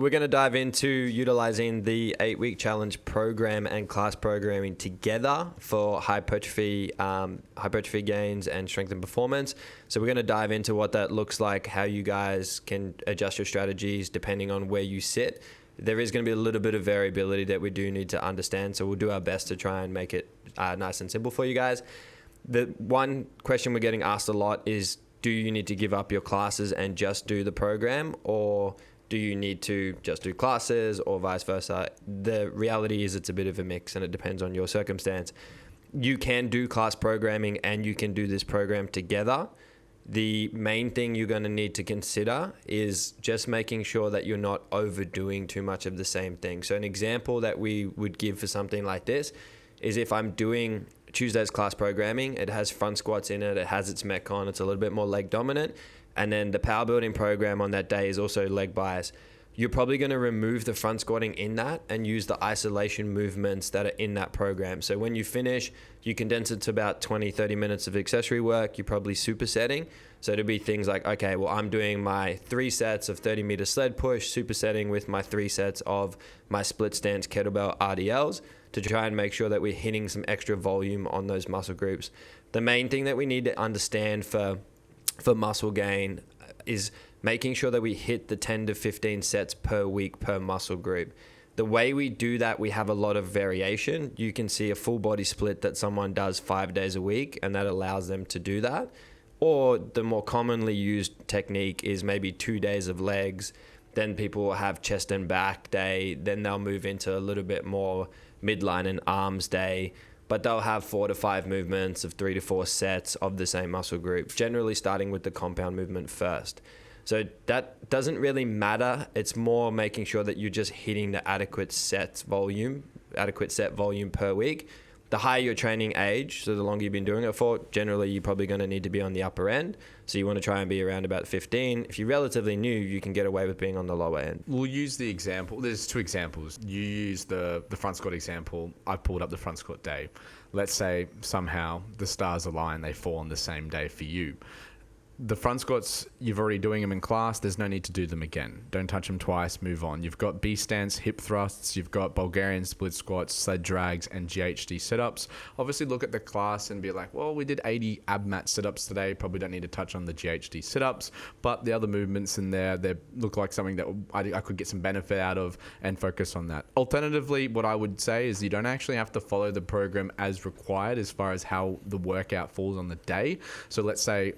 We're going to dive into utilizing the 8-week challenge program and class programming together for hypertrophy gains and strength and performance. So we're going to dive into what that looks like, how you guys can adjust your strategies depending on where you sit. There is going to be a little bit of variability that we do need to understand, so we'll do our best to try and make it nice and simple for you guys. The one question we're getting asked a lot is, do you need to give up your classes and just do the program, or do you need to just do classes, or vice versa? The reality is it's a bit of a mix, and it depends on your circumstance. You can do class programming and you can do this program together. The main thing you're going to need to consider is just making sure that you're not overdoing too much of the same thing. So an example that we would give for something like this is if I'm doing Tuesday's class programming, it has front squats in it, it has its Metcon, it's a little bit more leg dominant. And then the power building program on that day is also leg bias. You're probably going to remove the front squatting in that and use the isolation movements that are in that program. So when you finish, you condense it to about 20-30 minutes of accessory work. You're probably supersetting. So it'll be things like, okay, well, I'm doing my 3 sets of 30-meter sled push, supersetting with my 3 sets of my split stance kettlebell RDLs to try and make sure that we're hitting some extra volume on those muscle groups. The main thing that we need to understand for muscle gain is making sure that we hit the 10 to 15 sets per week per muscle group. The way we do that, we have a lot of variation. You can see a full body split that someone does 5 days a week, and that allows them to do that. Or the more commonly used technique is maybe 2 days of legs. Then people will have chest and back day. Then they'll move into a little bit more midline and arms day. But they'll have 4 to 5 movements of 3 to 4 sets of the same muscle group, generally starting with the compound movement first. So that doesn't really matter. It's more making sure that you're just hitting the adequate set volume per week. The higher your training age, so the longer you've been doing it for, generally you're probably going to need to be on the upper end. So you want to try and be around about 15. If you're relatively new, you can get away with being on the lower end. We'll use the example. There's 2 examples. You use the front squat example. I've pulled up the front squat day. Let's say somehow the stars align, they fall on the same day for you. The front squats, you're already doing them in class. There's no need to do them again. Don't touch them twice, move on. You've got B stance, hip thrusts. You've got Bulgarian split squats, sled drags, and GHD sit-ups. Obviously, look at the class and be like, well, we did 80 ab mat sit-ups today. Probably don't need to touch on the GHD sit-ups. But the other movements in there, they look like something that I could get some benefit out of and focus on that. Alternatively, what I would say is you don't actually have to follow the program as required as far as how the workout falls on the day. So let's say,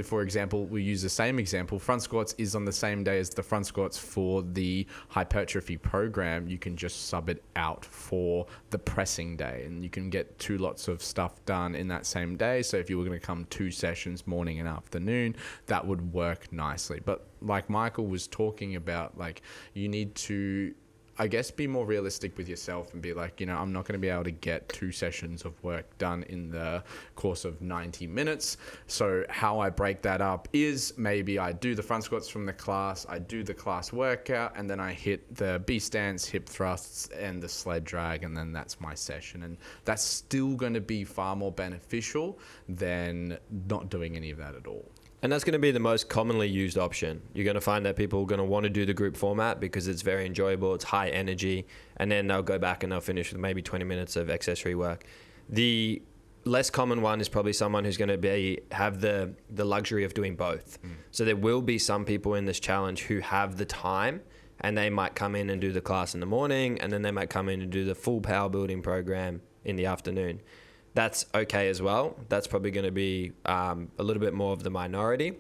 for example, we use the same example. Front squats is on the same day as the front squats for the hypertrophy program. You can just sub it out for the pressing day, and you can get 2 lots of stuff done in that same day. So if you were going to come 2 sessions, morning and afternoon, that would work nicely. But like Michael was talking about, like, you need to, I guess, be more realistic with yourself and be like, I'm not going to be able to get 2 sessions of work done in the course of 90 minutes. So how I break that up is maybe I do the front squats from the class, I do the class workout, and then I hit the B stance, hip thrusts, and the sled drag, and then that's my session. And that's still going to be far more beneficial than not doing any of that at all. And that's going to be the most commonly used option. You're going to find that people are going to want to do the group format because it's very enjoyable, it's high energy, and then they'll go back and they'll finish with maybe 20 minutes of accessory work. The less common one is probably someone who's going to have the luxury of doing both. So there will be some people in this challenge who have the time, and they might come in and do the class in the morning, and then they might come in and do the full power building program in the afternoon. That's okay as well. That's probably going to be a little bit more of the minority.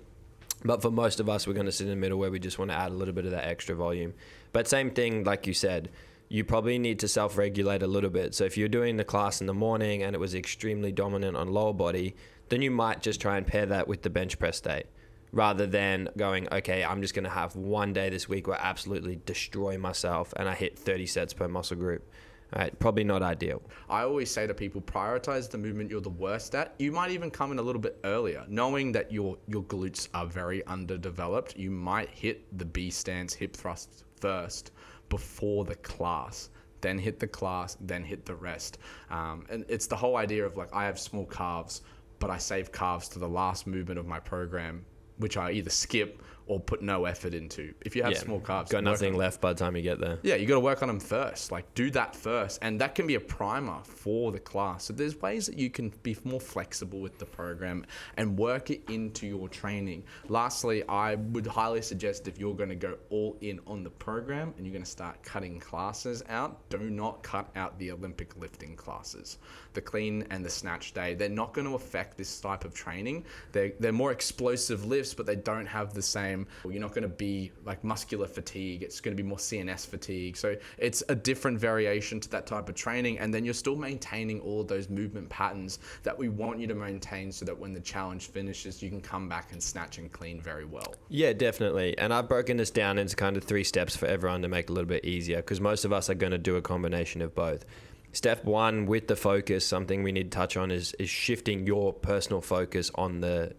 But for most of us, we're going to sit in the middle where we just want to add a little bit of that extra volume. But same thing, like you said, you probably need to self-regulate a little bit. So if you're doing the class in the morning and it was extremely dominant on lower body, then you might just try and pair that with the bench press day, rather than going, okay, I'm just going to have 1 day this week where I absolutely destroy myself and I hit 30 sets per muscle group. Right, probably not ideal. I always say to people, prioritize the movement you're the worst at. You might even come in a little bit earlier, knowing that your glutes are very underdeveloped. You might hit the B stance hip thrust first before the class, then hit the class, then hit the rest. And it's the whole idea of, like, I have small calves, but I save calves to the last movement of my program, which I either skip or put no effort into. If you have small carbs, got nothing left by the time you get there. Yeah, you got to work on them first. Like, do that first, and that can be a primer for the class. So there's ways that you can be more flexible with the program and work it into your training. Lastly, I would highly suggest if you're going to go all in on the program and you're going to start cutting classes out, do not cut out the Olympic lifting classes. The clean and the snatch day, they're not going to affect this type of training. They're more explosive lifts, but they don't have the same, you're not going to be like muscular fatigue. It's going to be more CNS fatigue. So it's a different variation to that type of training. And then you're still maintaining all of those movement patterns that we want you to maintain so that when the challenge finishes, you can come back and snatch and clean very well. Yeah, definitely. And I've broken this down into kind of 3 steps for everyone to make it a little bit easier, because most of us are going to do a combination of both. Step 1 with the focus, something we need to touch on is shifting your personal focus on the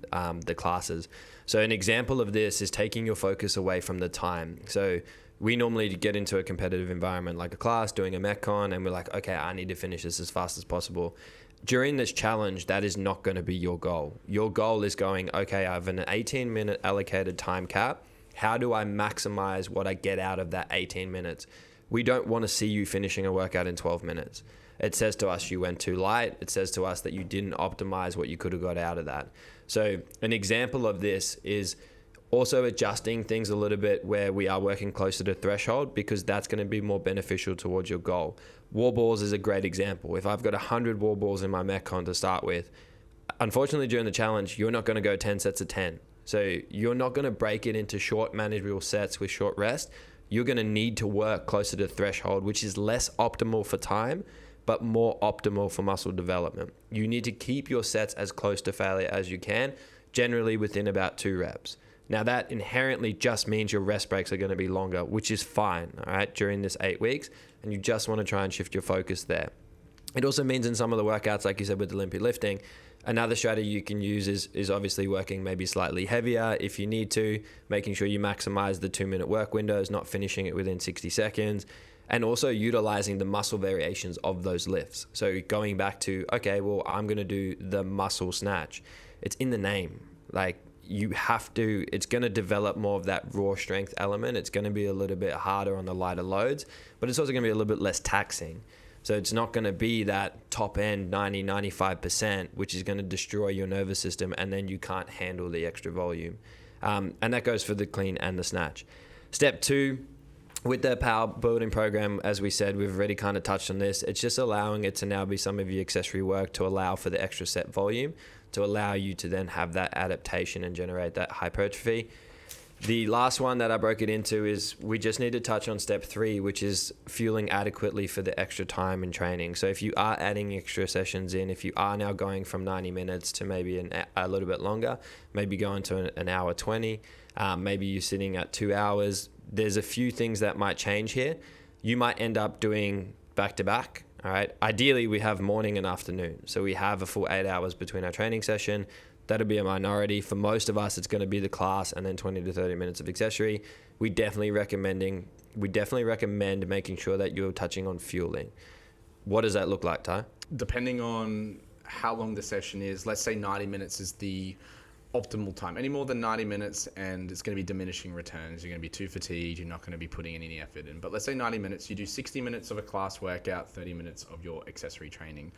classes. So an example of this is taking your focus away from the time. So we normally get into a competitive environment like a class, doing a Metcon, and we're like, okay, I need to finish this as fast as possible. During this challenge, that is not going to be your goal. Your goal is going, okay, I have an 18-minute allocated time cap. How do I maximize what I get out of that 18 minutes? We don't want to see you finishing a workout in 12 minutes. It says to us you went too light. It says to us that you didn't optimize what you could have got out of that. So an example of this is also adjusting things a little bit where we are working closer to threshold, because that's going to be more beneficial towards your goal. Wall balls is a great example. If I've got 100 wall balls in my Metcon to start with, unfortunately during the challenge, you're not going to go 10 sets of 10. So you're not going to break it into short manageable sets with short rest. You're going to need to work closer to threshold, which is less optimal for time, but more optimal for muscle development. You need to keep your sets as close to failure as you can, generally within about 2 reps. Now that inherently just means your rest breaks are going to be longer, which is fine, all right, during this 8 weeks, and you just want to try and shift your focus there. It also means in some of the workouts, like you said with Olympic lifting, another strategy you can use is obviously working maybe slightly heavier if you need to, making sure you maximize the 2-minute work windows, not finishing it within 60 seconds, and also utilizing the muscle variations of those lifts. So going back to, okay, well, I'm going to do the muscle snatch. It's in the name. Like, you have to, it's going to develop more of that raw strength element. It's going to be a little bit harder on the lighter loads, but it's also going to be a little bit less taxing. So it's not going to be that top end 90, 95%, which is going to destroy your nervous system, and then you can't handle the extra volume. And that goes for the clean and the snatch. Step 2, with the power building program, as we said, we've already kind of touched on this. It's just allowing it to now be some of your accessory work to allow for the extra set volume, to allow you to then have that adaptation and generate that hypertrophy. The last one that I broke it into is we just need to touch on step 3, which is fueling adequately for the extra time in training. So if you are adding extra sessions in, if you are now going from 90 minutes to maybe a little bit longer, maybe going to an hour 20, maybe you're sitting at 2 hours, there's a few things that might change here. You might end up doing back-to-back. All right. Ideally, we have morning and afternoon. So we have a full 8 hours between our training session. That'll be a minority. For most of us, it's going to be the class and then 20 to 30 minutes of accessory. We definitely recommend making sure that you're touching on fueling. What does that look like, Ty? Depending on how long the session is, let's say 90 minutes is the optimal time. Any more than 90 minutes and it's going to be diminishing returns. You're going to be too fatigued. You're not going to be putting any effort in. But let's say 90 minutes, you do 60 minutes of a class workout, 30 minutes of your accessory training.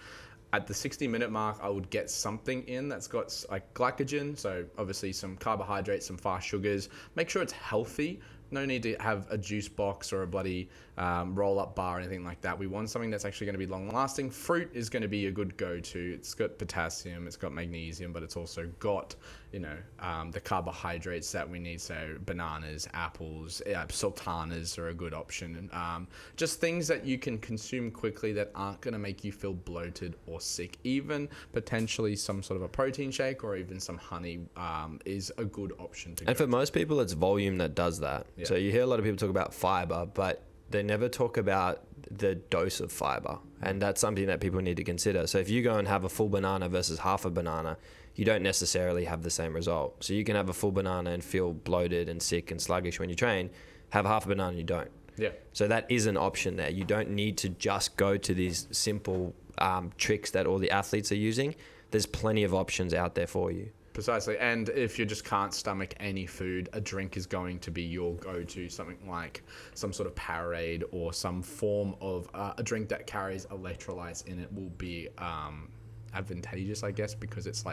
At the 60-minute mark, I would get something in that's got like glycogen, so obviously some carbohydrates, some fast sugars. Make sure it's healthy. No need to have a juice box or a bloody roll-up bar or anything like that. We want something that's actually going to be long-lasting. Fruit is going to be a good go-to. It's got potassium, it's got magnesium, but it's also got, the carbohydrates that we need. So bananas, apples, sultanas are a good option. Just things that you can consume quickly that aren't going to make you feel bloated or sick. Even potentially some sort of a protein shake or even some honey is a good option to go. And for most people, it's volume that does that. Yeah. So you hear a lot of people talk about fiber, but they never talk about the dose of fiber. And that's something that people need to consider. So if you go and have a full banana versus half a banana, you don't necessarily have the same result. So you can have a full banana and feel bloated and sick and sluggish when you train. Have half a banana and you don't. Yeah. So that is an option there. You don't need to just go to these simple tricks that all the athletes are using. There's plenty of options out there for you. Precisely. And if you just can't stomach any food, a drink is going to be your go-to. Something like some sort of Powerade or some form of a drink that carries electrolytes in it will be advantageous, I guess, because it's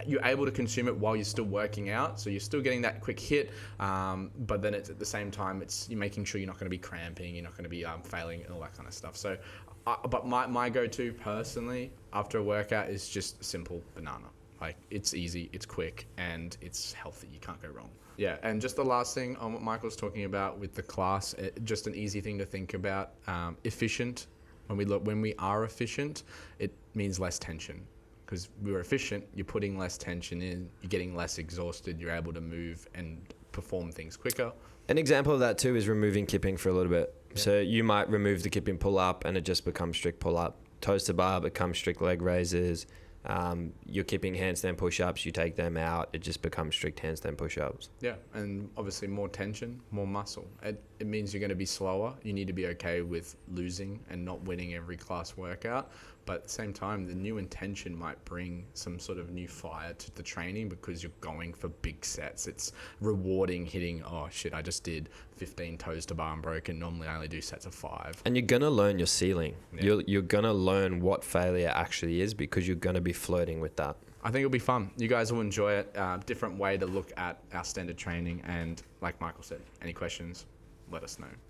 you're able to consume it while you're still working out, so you're still getting that quick hit, but then it's at the same time you're making sure you're not going to be cramping, you're not going to be failing, and all that kind of stuff. So but my go-to personally after a workout is just simple banana. Like, it's easy, it's quick, and it's healthy. You can't go wrong. Yeah, and just the last thing on what Michael's talking about with the class, just an easy thing to think about. Efficient. When we are efficient, it means less tension. Because we're efficient, you're putting less tension in, you're getting less exhausted, you're able to move and perform things quicker. An example of that too is removing kipping for a little bit. Yeah. So you might remove the kipping pull-up and it just becomes strict pull-up. Toes to bar becomes strict leg raises. You're kipping handstand push-ups, you take them out, it just becomes strict handstand push-ups. Yeah, and obviously more tension, more muscle. It means you're going to be slower. You need to be okay with losing and not winning every class workout. But at the same time, the new intention might bring some sort of new fire to the training because you're going for big sets. It's rewarding hitting, oh shit, I just did 15 toes to bar and broken. Normally I only do sets of 5. And you're going to learn your ceiling. Yeah. You're going to learn what failure actually is because you're going to be flirting with that. I think it'll be fun. You guys will enjoy it. Different way to look at our standard training. And like Michael said, any questions, let us know.